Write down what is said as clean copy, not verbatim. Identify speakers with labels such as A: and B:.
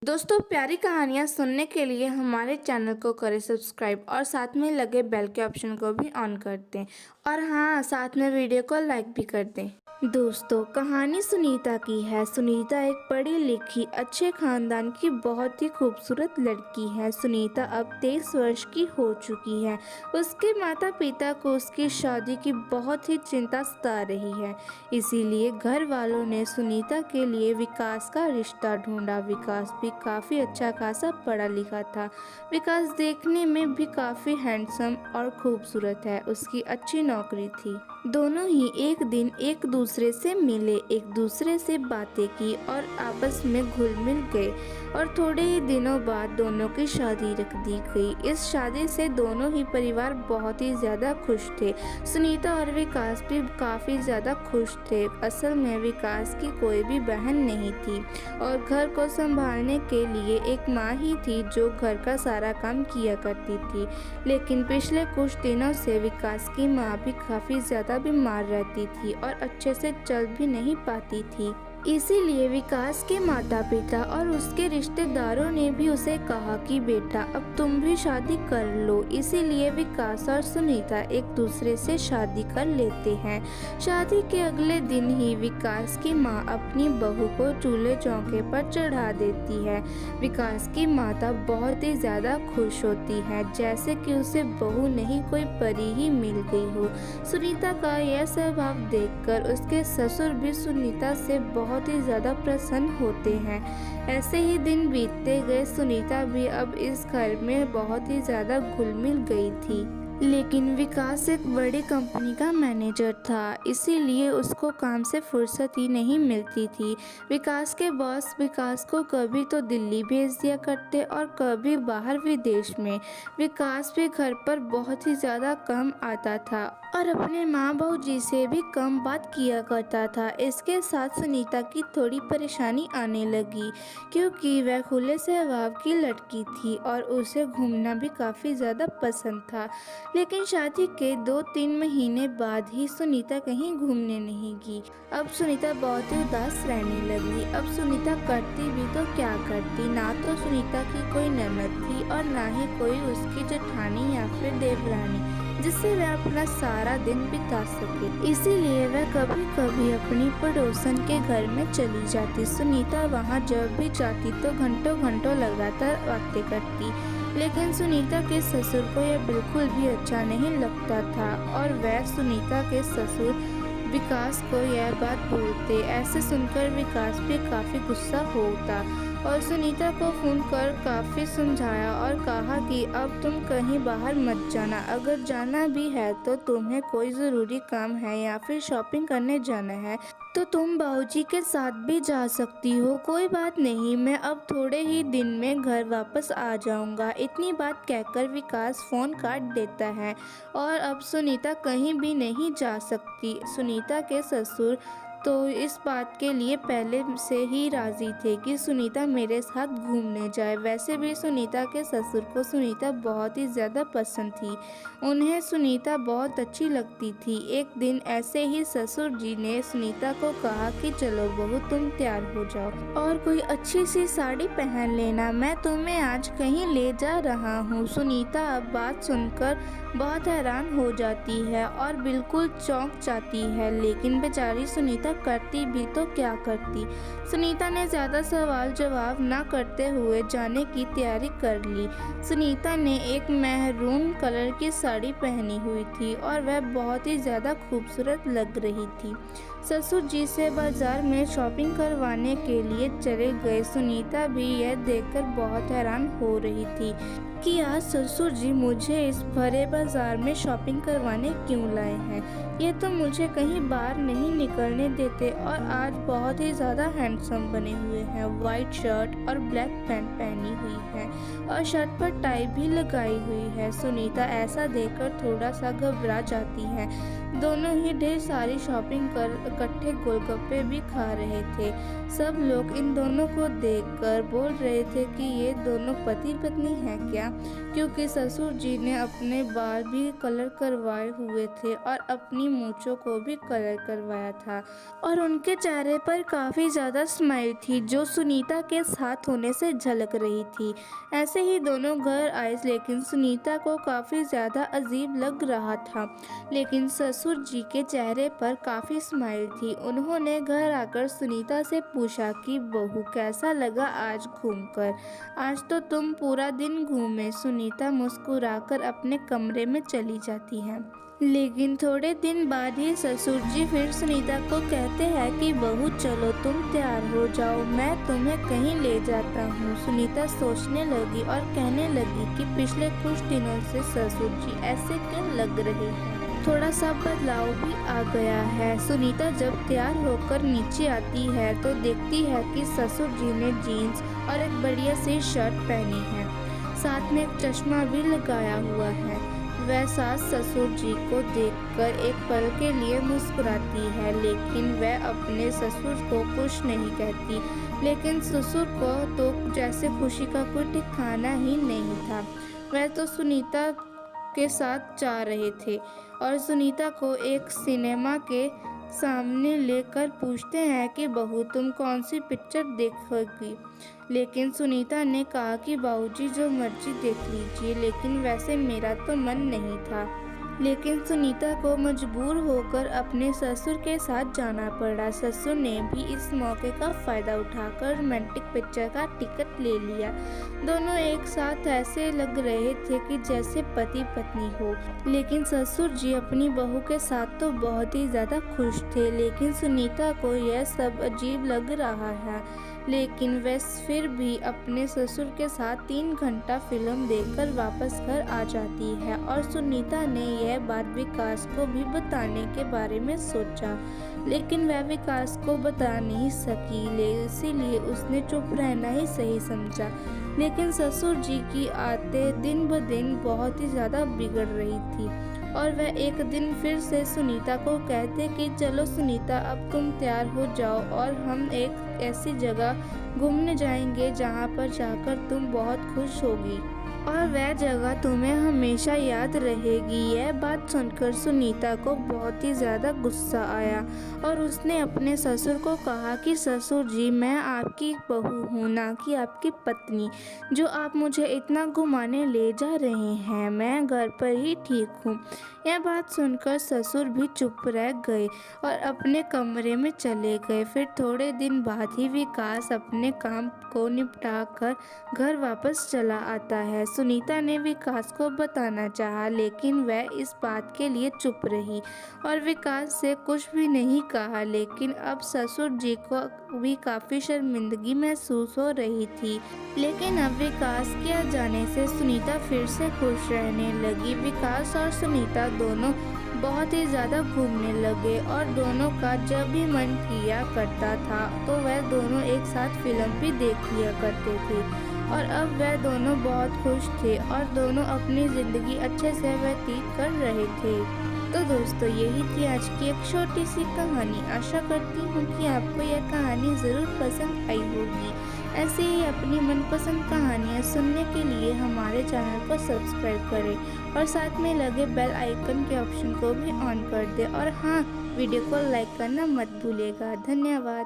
A: दोस्तों, प्यारी कहानियाँ सुनने के लिए हमारे चैनल को करें सब्सक्राइब और साथ में लगे बेल के ऑप्शन को भी ऑन कर दें और हाँ, साथ में वीडियो को लाइक भी कर दें। दोस्तों, कहानी सुनीता की है। सुनीता एक पढ़ी लिखी अच्छे खानदान की बहुत ही खूबसूरत लड़की है। सुनीता अब 23 वर्ष की हो चुकी है। उसके माता पिता को उसकी शादी की बहुत ही चिंता सता रही है, इसीलिए घर वालों ने सुनीता के लिए विकास का रिश्ता ढूंढा। विकास भी काफ़ी अच्छा खासा पढ़ा लिखा था। विकास देखने में भी काफ़ी हैंडसम और खूबसूरत है। उसकी अच्छी नौकरी थी। दोनों ही एक दिन एक दूसरे से मिले, एक दूसरे से बातें की और आपस में घुल मिल गए और थोड़े ही दिनों बाद दोनों की शादी रख दी गई। इस शादी से दोनों ही परिवार बहुत ही ज़्यादा खुश थे। सुनीता और विकास भी काफ़ी ज़्यादा खुश थे। असल में विकास की कोई भी बहन नहीं थी और घर को संभालने के लिए एक माँ ही थी जो घर का सारा काम किया करती थी। लेकिन पिछले कुछ दिनों से विकास की माँ भी काफ़ी ज़्यादा बीमार रहती थी और अच्छे से चल भी नहीं पाती थी। इसीलिए विकास के माता पिता और उसके रिश्तेदारों ने भी उसे कहा कि बेटा, अब तुम भी शादी कर लो। इसीलिए विकास और सुनीता एक दूसरे से शादी कर लेते हैं। शादी के अगले दिन ही विकास की माँ अपनी बहू को चूल्हे चौके पर चढ़ा देती है। विकास की माता बहुत ही ज़्यादा खुश होती है, जैसे कि उसे बहू नहीं कोई परी ही मिल गई हो। सुनीता का यह स्वभाव देखकर उसके ससुर भी सुनीता से बहुत ही ज़्यादा प्रसन्न होते हैं। ऐसे ही दिन बीतते गए। सुनीता भी अब इस घर में बहुत ही ज़्यादा घुल मिल गई थी। लेकिन विकास एक बड़ी कंपनी का मैनेजर था, इसीलिए उसको काम से फुर्सत ही नहीं मिलती थी। विकास के बॉस विकास को कभी तो दिल्ली भेज दिया करते और कभी बाहर विदेश में। विकास भी घर पर बहुत ही ज़्यादा कम आता था और अपने माँ बहू जी से भी कम बात किया करता था। इसके साथ सुनीता की थोड़ी परेशानी आने लगी, क्योंकि वह खुले स्वभाव की लड़की थी और उसे घूमना भी काफ़ी ज़्यादा पसंद था। लेकिन शादी के 2-3 महीने बाद ही सुनीता कहीं घूमने नहीं गई। अब सुनीता बहुत ही उदास रहने लगी। अब सुनीता करती भी तो क्या करती, ना तो सुनीता की कोई ननद थी और ना ही कोई उसकी जेठानी या फिर देवरानी जिससे वह अपना सारा दिन बिता सके। इसीलिए वह कभी कभी अपनी पड़ोसन के घर में चली जाती। सुनीता वहाँ जब भी जाती तो घंटों घंटों लगातार बातें करती, लेकिन सुनीता के ससुर को यह बिल्कुल भी अच्छा नहीं लगता था और वह सुनीता के ससुर विकास को यह बात बोलते। ऐसे सुनकर विकास भी काफ़ी गुस्सा होता और सुनीता को फ़ोन कर काफ़ी समझाया और कहा कि अब तुम कहीं बाहर मत जाना। अगर जाना भी है तो तुम्हें कोई ज़रूरी काम है या फिर शॉपिंग करने जाना है तो तुम बाबूजी के साथ भी जा सकती हो। कोई बात नहीं, मैं अब थोड़े ही दिन में घर वापस आ जाऊंगा। इतनी बात कहकर विकास फ़ोन काट देता है और अब सुनीता कहीं भी नहीं जा सकती। सुनीता के ससुर तो इस बात के लिए पहले से ही राज़ी थे कि सुनीता मेरे साथ घूमने जाए। वैसे भी सुनीता के ससुर को सुनीता बहुत ही ज़्यादा पसंद थी। उन्हें सुनीता बहुत अच्छी लगती थी। एक दिन ऐसे ही ससुर जी ने सुनीता को कहा कि चलो बहू, तुम तैयार हो जाओ और कोई अच्छी सी साड़ी पहन लेना, मैं तुम्हें आज कहीं ले जा रहा हूँ। सुनीता अब बात सुनकर बहुत हैरान हो जाती है और बिल्कुल चौंक जाती है, लेकिन बेचारी सुनीता करती भी तो क्या करती। सुनीता ने ज़्यादा सवाल जवाब ना करते हुए जाने की तैयारी कर ली। सुनीता ने एक मैरून कलर की साड़ी पहनी हुई थी और वह बहुत ही ज़्यादा खूबसूरत लग रही थी। ससुर जी से बाजार में शॉपिंग करवाने के लिए चले गए। सुनीता भी यह देखकर बहुत हैरान हो रही थी कि आज ससुर जी मुझे इस भरे बाजार में शॉपिंग करवाने क्यों लाए हैं। ये तो मुझे कहीं बाहर नहीं निकलने देते और आज बहुत ही ज़्यादा हैंडसम बने हुए हैं। वाइट शर्ट और ब्लैक पैंट पहनी हुई है और शर्ट पर टाई भी लगाई हुई है। सुनीता ऐसा देखकर थोड़ा सा घबरा जाती है, दोनों ही ढेर सारी शॉपिंग कर इकट्ठे गोलगप्पे भी खा रहे थे। सब लोग इन दोनों को देखकर बोल रहे थे कि ये दोनों पति पत्नी हैं क्या, क्योंकि ससुर जी ने अपने बाल भी कलर करवाए हुए थे और अपनी मूंछों को भी कलर करवाया था और उनके चेहरे पर काफ़ी ज़्यादा स्माइल थी जो सुनीता के साथ होने से झलक रही थी। ऐसे ही दोनों घर आए, लेकिन सुनीता को काफ़ी ज़्यादा अजीब लग रहा था, लेकिन ससुर जी के चेहरे पर काफ़ी स्माइल थी। उन्होंने घर आकर सुनीता से पूछा कि बहू कैसा लगा आज घूमकर, आज तो तुम पूरा दिन घूमे। सुनीता मुस्कुराकर अपने कमरे में चली जाती है। लेकिन थोड़े दिन बाद ही ससुर जी फिर सुनीता को कहते हैं कि बहू चलो तुम तैयार हो जाओ, मैं तुम्हें कहीं ले जाता हूँ। सुनीता सोचने लगी और कहने लगी कि पिछले कुछ दिनों से ससुर जी ऐसे क्यों लग रहे हैं, थोड़ा सा बदलाव भी आ गया है। सुनीता जब तैयार होकर नीचे आती है तो देखती है कि ससुर जी ने जीन्स और एक बढ़िया सी शर्ट पहनी है, साथ में एक चश्मा भी लगाया हुआ है। वह सास ससुर जी को देखकर एक पल के लिए मुस्कुराती है, लेकिन वह अपने ससुर को कुछ नहीं कहती। लेकिन ससुर को तो जैसे खुशी का कोई ठिकाना ही नहीं था। वह तो सुनीता के साथ जा रहे थे और सुनीता को एक सिनेमा के सामने लेकर पूछते हैं कि बहू तुम कौन सी पिक्चर देखोगी। लेकिन सुनीता ने कहा कि बाबूजी जो मर्जी देख लीजिए, लेकिन वैसे मेरा तो मन नहीं था। लेकिन सुनीता को मजबूर होकर अपने ससुर के साथ जाना पड़ा। ससुर ने भी इस मौके का फ़ायदा उठाकर रोमांटिक पिक्चर का टिकट ले लिया। दोनों एक साथ ऐसे लग रहे थे कि जैसे पति पत्नी हो। लेकिन ससुर जी अपनी बहू के साथ तो बहुत ही ज़्यादा खुश थे, लेकिन सुनीता को यह सब अजीब लग रहा है। लेकिन वह फिर भी अपने ससुर के साथ 3 घंटा फिल्म देखकर वापस घर आ जाती है और सुनीता ने यह बात विकास को भी बताने के बारे में सोचा, लेकिन वह विकास को बता नहीं सकी, इसीलिए उसने चुप रहना ही सही समझा। लेकिन ससुर जी की आदतें दिन ब दिन बहुत ही ज़्यादा बिगड़ रही थी और वह एक दिन फिर से सुनीता को कहते कि चलो सुनीता अब तुम तैयार हो जाओ और हम एक ऐसी जगह घूमने जाएंगे जहाँ पर जाकर तुम बहुत खुश होगी और वह जगह तुम्हें हमेशा याद रहेगी। यह बात सुनकर सुनीता को बहुत ही ज़्यादा गुस्सा आया और उसने अपने ससुर को कहा कि ससुर जी मैं आपकी बहू हूँ, ना कि आपकी पत्नी, जो आप मुझे इतना घुमाने ले जा रहे हैं। मैं घर पर ही ठीक हूँ। यह बात सुनकर ससुर भी चुप रह गए और अपने कमरे में चले गए। फिर थोड़े दिन बाद ही विकास अपने काम को निपटा कर घर वापस चला आता है। सुनीता ने विकास को बताना चाहा, लेकिन वह इस बात के लिए चुप रही और विकास से कुछ भी नहीं कहा। लेकिन अब ससुर जी को भी काफ़ी शर्मिंदगी महसूस हो रही थी। लेकिन अब विकास के आ जाने से सुनीता फिर से खुश रहने लगी। विकास और सुनीता दोनों बहुत ही ज़्यादा घूमने लगे और दोनों का जब भी मन किया करता था तो वह दोनों एक साथ फिल्म भी देख लिया करते थे और अब वह दोनों बहुत खुश थे और दोनों अपनी ज़िंदगी अच्छे से व्यतीत कर रहे थे। तो दोस्तों यही थी आज की एक छोटी सी कहानी। आशा करती हूँ कि आपको यह कहानी ज़रूर पसंद आई होगी। ऐसे ही अपनी मनपसंद कहानियाँ सुनने के लिए हमारे चैनल को सब्सक्राइब करें और साथ में लगे बेल आइकन के ऑप्शन को भी ऑन कर दें और हाँ, वीडियो को लाइक करना मत भूलिएगा। धन्यवाद।